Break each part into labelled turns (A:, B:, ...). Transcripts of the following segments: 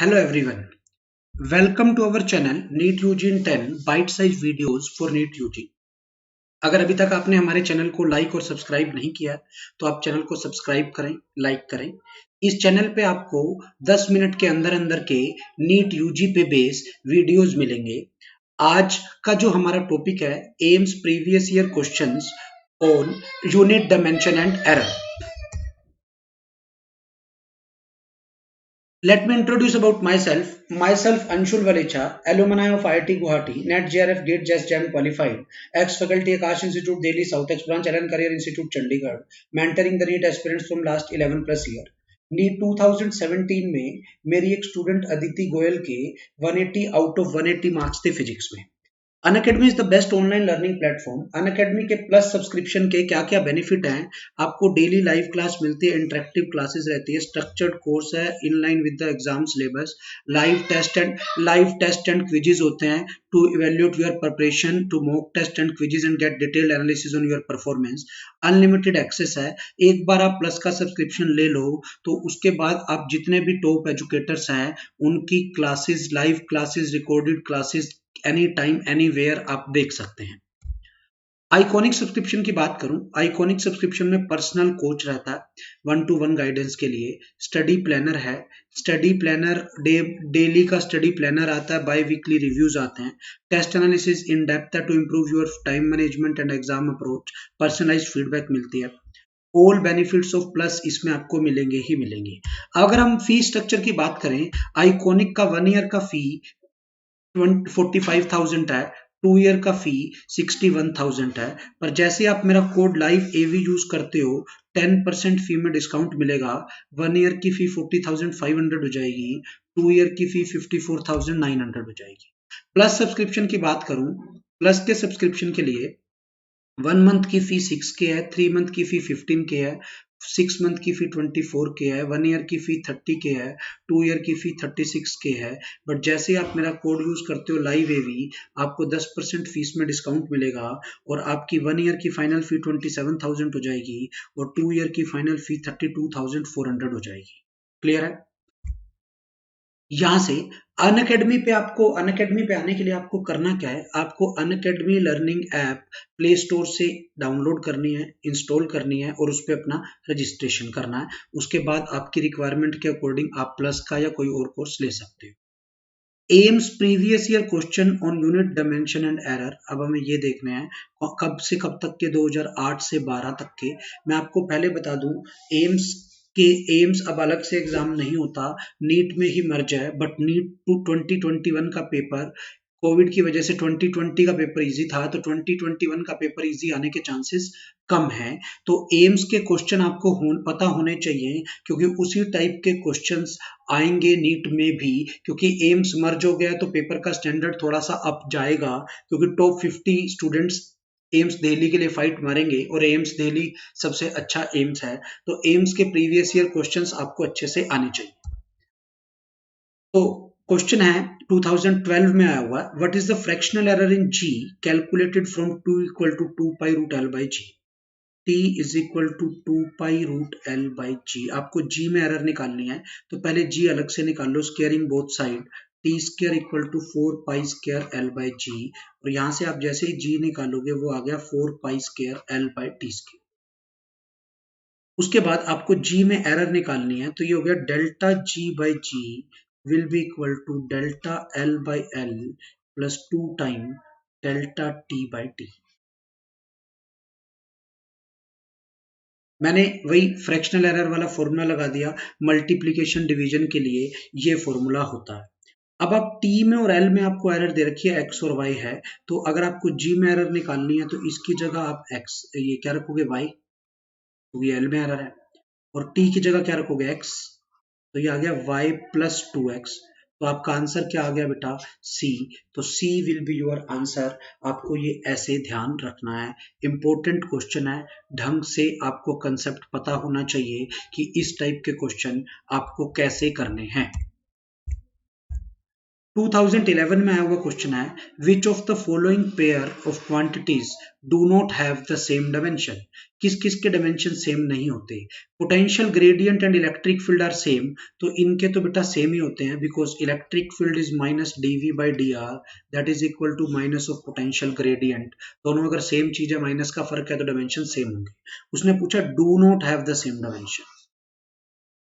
A: Hello everyone, welcome to our channel NEET UG in 10 bite-sized videos for NEET UG। अगर अभी तक आपने हमारे चैनल को लाइक और सब्सक्राइब नहीं किया तो आप चैनल को सब्सक्राइब करें, लाइक करें। इस चैनल पे आपको 10 मिनट के अंदर अंदर के NEET UG पे बेस वीडियोस मिलेंगे। आज का जो हमारा टॉपिक है AIIMS previous year questions on unit dimension and error. Let me introduce about myself. Myself Anshul Valecha, alumni of IIT Guwahati, NET JRF GATE JAS JAM qualified, ex-faculty Akash Institute Delhi South, ex-branch Allen Career Institute Chandigarh, mentoring the NEET aspirants from last 11 plus year. NEET 2017 में मेरी एक student Aditi Goyal के 180 out of 180 marks थे physics में। Unacademy is the best online learning platform. Unacademy के plus subscription के क्या क्या बेनिफिट हैं? आपको डेली लाइव क्लास मिलती है, इंटरेक्टिव क्लासेस रहती है, स्ट्रक्चर्ड कोर्स है in line with the exam syllabus, live test and quizzes होते हैं to evaluate your preparation to mock test and quizzes and get detailed analysis on your performance. Unlimited access है। एक बार आप plus का subscription ले लो तो उसके बाद आप जितने भी टॉप एजुकेटर्स हैं उनकी classes, live classes, recorded classes any time anywhere आप देख सकते हैं। आइकॉनिक सब्सक्रिप्शन की बात करूं, आइकॉनिक सब्सक्रिप्शन में पर्सनल कोच रहता है 1-to-1 गाइडेंस के लिए, स्टडी प्लानर है, स्टडी प्लानर डेली का स्टडी प्लानर आता है, बाई वीकली रिव्यूज आते हैं, टेस्ट एनालिसिस इन डेप्थ है to improve your time management and exam approach, personalised feedback मिलती है। ऑल बेनिफिट्स ऑफ प्लस इसमें आपको मिलेंगे ही मिलेंगे। अगर हम फी स्ट्रक्चर की बात करें, आइकॉनिक का 1 ईयर का फी 45,000 है, 2 ईयर का फी 61,000 है। पर जैसे आप मेरा कोड लाइव एवी यूज करते हो 10% फी में डिस्काउंट मिलेगा। 1 ईयर की फी 40,500 हो जाएगी, 2 ईयर की फी 54,900 हो जाएगी। प्लस सब्सक्रिप्शन की बात करूं, प्लस के सब्सक्रिप्शन के लिए 1 मंथ की फी 6K है, 3 मंथ की फी 15K है, 6 मंथ की फी 24K है, 1 ईयर की फी 30K है, 2 ईयर की फी 36K है। बट जैसे आप मेरा कोड यूज करते हो लाइव एवी, आपको 10% फीस में डिस्काउंट मिलेगा और आपकी 1 ईयर की फाइनल फी 27,000 हो जाएगी और 2 ईयर की फाइनल फी 32,400 हो जाएगी। क्लियर है? यहाँ से अनअकैडमी पे आने के लिए आपको करना क्या है? आपको Unacademy learning app play store से डाउनलोड करनी है, इंस्टॉल करनी है और उस पर अपना रजिस्ट्रेशन करना है। उसके बाद आपकी रिक्वायरमेंट के अकॉर्डिंग आप प्लस का या कोई और कोर्स ले सकते हो। AIIMS previous year question on unit dimension and error, अब हमें ये देखने हैं कब से कब तक के, 2008 से 12 तक के। मैं आपको पहले बता दूं, एम्स अब अलग से एग्जाम नहीं होता, नीट में ही मर्ज है। बट नीट 2021 का पेपर कोविड की वजह से 2020 का पेपर इजी था, तो 2021 का पेपर इजी आने के चांसेस कम है। तो एम्स के क्वेश्चन आपको पता होने चाहिए क्योंकि उसी टाइप के क्वेश्चंस आएंगे नीट में भी, क्योंकि एम्स मर्ज हो गया तो पेपर का स्टैंडर्ड थोड़ा सा अप जाएगा, क्योंकि टॉप 50 स्टूडेंट्स एम्स दिल्ली के लिए फाइट मारेंगे और एम्स दिल्ली सबसे अच्छा एम्स है। तो एम्स के प्रीवियस ईयर क्वेश्चंस आपको अच्छे से आने चाहिए। तो क्वेश्चन है 2012 में आया हुआ, what is the fractional error in G calculated from 2 equal to 2 pi root L by G. T is equal to 2 pi root L by G. आपको जी में एरर निकालनी है तो पहले जी अलग से निकाल लो, squaring both side, T square equal to 4 pi square L by G. और यहां से आप जैसे ही जी निकालोगे वो आ गया 4 pi square L by T square. उसके बाद आपको जी में एरर निकालनी है तो ये हो गया delta G by G will be equal to delta L by L plus 2 time delta T by T. मैंने वही फ्रैक्शनल एरर वाला फॉर्मूला लगा दिया, मल्टीप्लिकेशन डिवीजन के लिए ये फॉर्मूला होता है। अब आप टी में और एल में आपको एरर दे रखी है एक्स और वाई है, तो अगर आपको जी में एरर निकालनी है तो इसकी जगह आप एक्स ये क्या रखोगे वाई, तो ये एल में एरर है, और टी की जगह क्या रखोगे एक्स, तो ये आ गया y प्लस 2x। तो आपका आंसर क्या आ गया बेटा? C। तो C will be your answer. आपको ये ऐसे ध्यान रखना है, इंपॉर्टेंट क्वेश्चन है, ढंग से आपको कंसेप्ट पता होना चाहिए कि इस टाइप के क्वेश्चन आपको कैसे करने हैं। 2011 में आया हुआ क्वेश्चन है, which of the following pair of quantities do not have the same dimension. किस किस के डायमेंशन सेम नहीं होते। Potential gradient and electric field are same, तो इनके तो बेटा सेम ही होते हैं, because electric field is minus dv by dr, that is equal to minus of potential gradient. दोनों अगर सेम चीज है, माइनस का फर्क है, तो डायमेंशन सेम होंगे। उसने पूछा do not have the same dimension.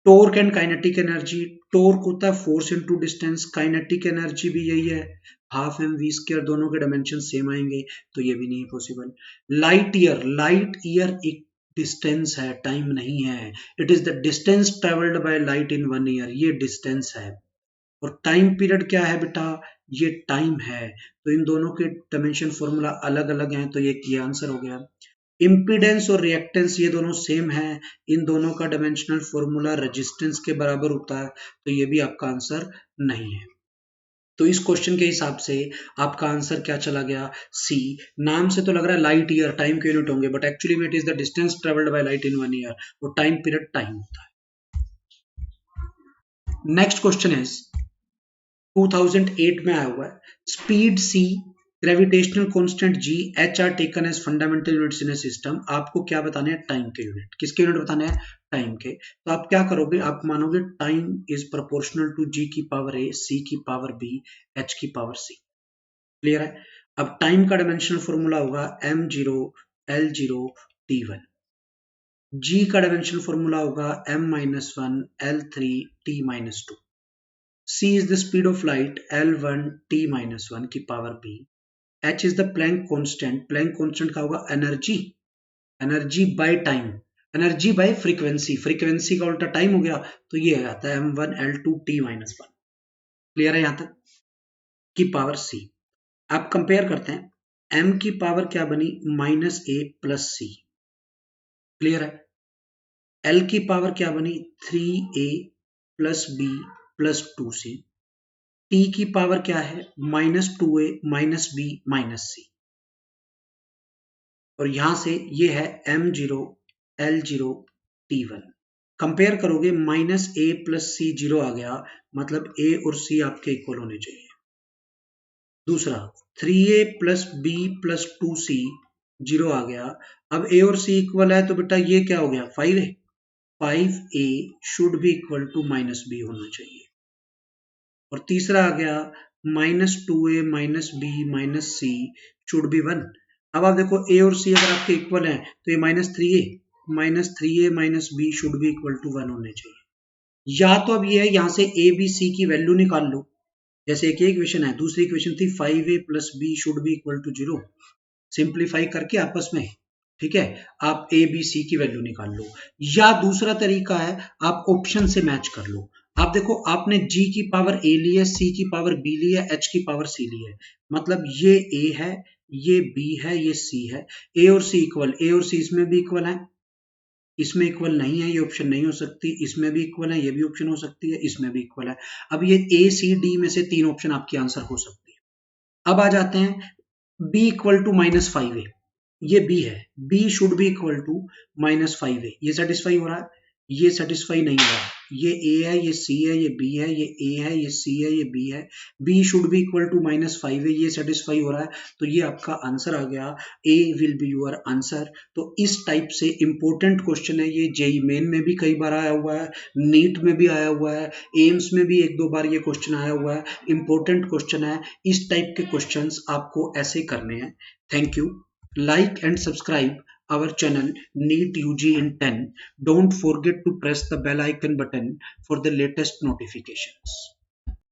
A: Torque and kinetic energy, torque होता है force into distance, kinetic energy भी यही है, हाफ एम वी स्क्वायर, दोनों के डायमेंशन सेम आएंगे, तो ये भी नहीं है पॉसिबल। लाइट ईयर एक डिस्टेंस है, टाइम नहीं है। It is the distance travelled by light in 1 year, ये डिस्टेंस है। और टाइम पीरियड क्या है बेटा, ये टाइम है। तो इन दोनों के डायमेंशन फॉर्मूला अलग अलग हैं, तो ये आंसर हो गया। इम्पीडेंस और रिएक्टेंस ये दोनों सेम है, इन दोनों का डायमेंशनल फॉर्मूला रेजिस्टेंस के बराबर होता है, तो ये भी आपका आंसर नहीं है। तो इस क्वेश्चन के हिसाब से आपका आंसर क्या चला गया, सी। नाम से तो लग रहा है लाइट ईयर टाइम के यूनिट होंगे, बट एक्चुअली में it is the distance travelled by light in 1 year, और टाइम पीरियड टाइम होता है। नेक्स्ट क्वेश्चन इज 2008 में आया हुआ है, speed c, gravitational constant g, h are taken as fundamental units in a system. आपको क्या बताने हैं, टाइम के यूनिट। किसके यूनिट बताने हैं, टाइम के। तो आप क्या करोगे, आप मानोगे time is proportional to g की पावर a, c की पावर b, h की पावर c। क्लियर है। अब टाइम का डायमेंशनल फॉर्मूला होगा m0 l0 t1, g का डायमेंशनल फॉर्मूला होगा m-1 l3 t-2, c is the speed of light l1 t-1 की power b, h is the Planck constant, Planck constant का होगा energy by time, energy by frequency, frequency का उल्टा time हो गया, तो ये आता है m1 l2 t-1। क्लियर है यहां तक, की पावर c। आप कंपेयर करते हैं, m की पावर क्या बनी, -a प्लस c। क्लियर है। l की पावर क्या बनी, 3a plus b plus 2c। t की पावर क्या है, -2a minus b minus c। और यहां से ये है m0 l0 t1। कंपेयर करोगे, -a प्लस c 0 आ गया, मतलब a और c आपके इक्वल होने चाहिए। दूसरा 3a plus b plus 2c 0 आ गया, अब a और c इक्वल है, तो बेटा ये क्या हो गया, 5a, 5a should be equal to -b होना चाहिए। और तीसरा आ गया -2a minus b minus c should be 1। अब आप देखो a और c अगर आपके इक्वल हैं, तो ये -3a minus b should be equal to 1 होने चाहिए। या तो अब ये है, यहां से a b c की वैल्यू निकाल लो, जैसे एक इक्वेशन है, दूसरी इक्वेशन थी 5a plus b should be equal to 0, simplify करके आपस में, ठीक है, आप ए बी सी की वैल्यू निकाल लो। या दूसरा तरीका है, आप ऑप्शन से मैच कर लो। आप देखो, आपने g की पावर a ली है, c की पावर b ली है, h की पावर c ली है, मतलब ये a है, ये b है, ये c है। a और c इक्वल, a और c इसमें भी इक्वल है, इसमें इक्वल नहीं है, ये ऑप्शन नहीं हो सकती, इसमें भी इक्वल है, ये भी ऑप्शन हो सकती है, इसमें भी इक्वल है। अब ये a c d में से 3 ऑप्शन आपकी आंसर हो सकती है। अब आ जाते हैं b इक्वल टू -5a, ये b है, b should be equal to -5a, ये सेटिस्फाई हो रहा है, ये सेटिस्फाई नहीं हो रहा। ये a है, ये c है, ये b है, ये a है, ये c है, ये b है, b should be equal to -5a, ये सेटिस्फाई हो रहा है, तो ये आपका आंसर आ गया, a will be your answer. तो इस टाइप से इंपॉर्टेंट क्वेश्चन है ये, जेई मेन में भी कई बार आया हुआ है, नीट में भी आया हुआ है, एम्स में भी 1-2 बार ये क्वेश्चन आया हुआ है, इंपॉर्टेंट क्वेश्चन है। इस टाइप के क्वेश्चंस आपको ऐसे करने हैं। Thank you. Like and subscribe our channel NEET UG in 10. Don't forget to press the bell icon button for the latest notifications.